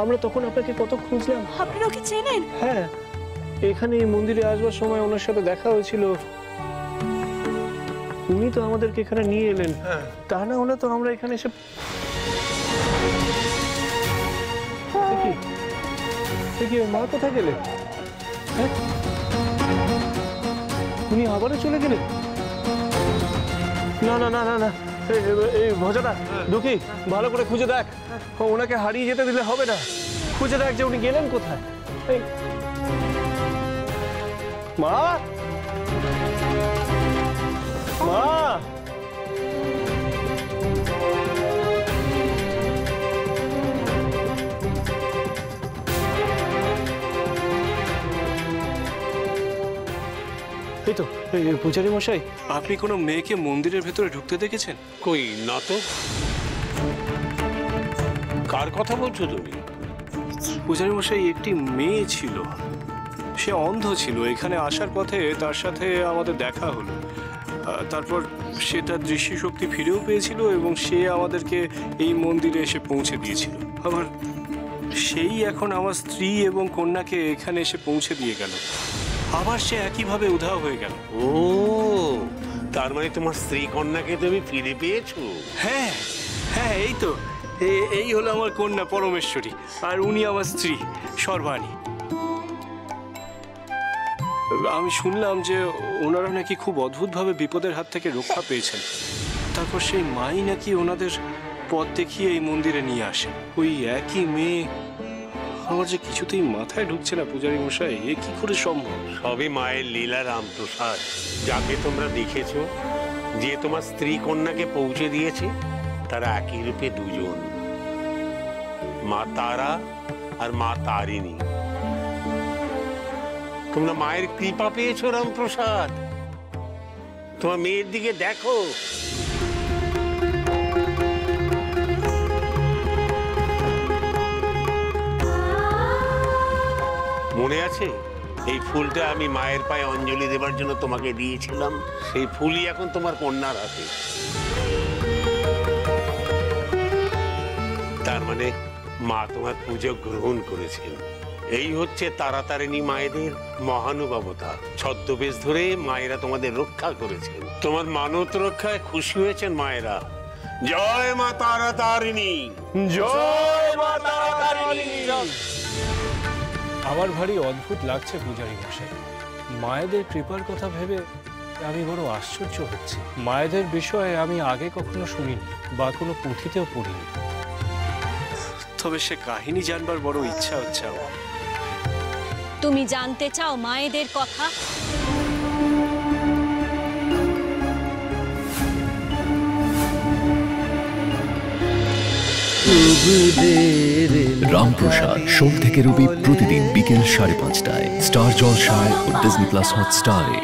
আমরা তখন আপনাকে কত খুঁজলাম। আপনারা ওকে চেনেন? হ্যাঁ, এখানে মন্দিরে আসবার সময় ওনার সাথে দেখা হয়েছিল। উনি তো আমাদেরকে এখানে নিয়ে এলেন, তা না হলে তো আমরা এখানে এসে। কি মা কোথায় গেলেন? হ্যাঁ, উনি আবারও চলে গেলেন? না না না না না, এই ভজাটা দুঃখী, ভালো করে খুঁজে দেখ। ওনাকে হারিয়ে যেতে দিলে হবে না। খুঁজে দেখ যে উনি গেলেন কোথায়। মা, মা, এই তো পূজারী মশাই, আপনি কোনো মেয়েকে মন্দিরের ভেতরে ঢুকতে দেখেছেন? কই না তো। কার কথা বলছো তুমি? পূজারী মশাই, একটি মেয়ে ছিল, সে অন্ধ ছিল। এখানে আসার পথে তার সাথে আমাদের দেখা হলো। তারপর সে তার দৃষ্টিশক্তি ফিরেও পেয়েছিল এবং সে আমাদেরকে এই মন্দিরে এসে পৌঁছে দিয়েছিল। আবার সেই এখন আমার স্ত্রী এবং কন্যাকে এখানে এসে পৌঁছে দিয়ে গেল। আবার সে একইভাবে উধাও হয়ে গেল। ও, তার মানে তোমার স্ত্রী কন্যাকে তুমি ফিরে পেয়েছো? হ্যাঁ হ্যাঁ, এই তো, এই হলো আমার কন্যা পরমেশ্বরী, আর উনি আমার স্ত্রী সর্বাণী। আমি শুনলাম যে ওনারা নাকি খুব অদ্ভুতভাবে বিপদের হাত থেকে রক্ষা পেয়েছেন। তারপর সেই মাই নাকি ওনাদের পথ দেখিয়ে এই মন্দিরে নিয়ে আসেন। ওই একই মেয়ে। আমার যে কিছুতেই মাথায় ঢুকছে না পূজারী মশাই, এ কি করে সম্ভব? সবই মায়ের লীলা রামপ্রসাদ। যাকে তোমরা দেখেছো, যে তোমার স্ত্রী কন্যাকে পৌঁছে দিয়েছে, তারা একই রূপে দুজন, মা তারা আর মা তারিণী। তোমরা মায়ের কৃপা পেয়েছো রামপ্রসাদ। তোমার মেয়ের দিকে দেখো। মনে আছে এই ফুলটা আমি মায়ের পায়ে অঞ্জলি দেবার জন্য তোমাকে দিয়েছিলাম? সেই ফুলই এখন তোমার কন্যার হাতে। তার মানে মা তোমার পুজো গ্রহণ করেছেন। এই হচ্ছে তারাতারিণী মায়েদের মহানুভবতা। ছদ্মবেশ ধরে মায়েরা তোমাদের রক্ষা করেছেন। তোমার মানত রক্ষায় খুশি হয়েছেন মায়েরা। জয় মা তারাতারিণী, জয় মা তারাতারিণী। আমার ভারী অদ্ভুত লাগছে পূজারী মশাই। মায়েদের কৃপার কথা ভেবে আমি বড় আশ্চর্য হচ্ছি। মায়েদের বিষয়ে আমি আগে কখনো শুনিনি বা কোনো পুঁথিতেও পড়িনি। তবে সে কাহিনী জানবার বড় ইচ্ছা হচ্ছে আমার। তুমি জানতে চাও মায়েদের কথা? রামপ্রসাদ সোম থেকে রবি প্রতিদিন বিকেল 5:30টায় স্টার জলসায় ও ডিজনি প্লাস হটস্টারে।